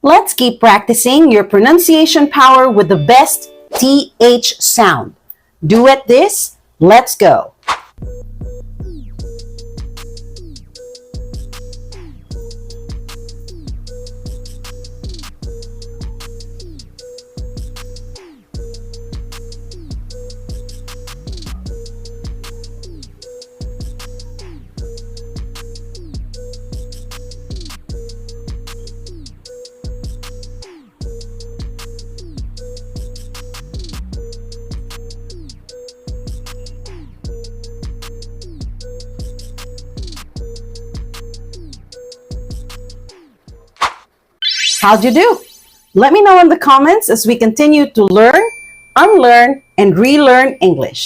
Let's keep practicing your pronunciation power with the best TH sound. Duet this. Let's go. How'd you do? Let me know in the comments as we continue to learn, unlearn, and relearn English.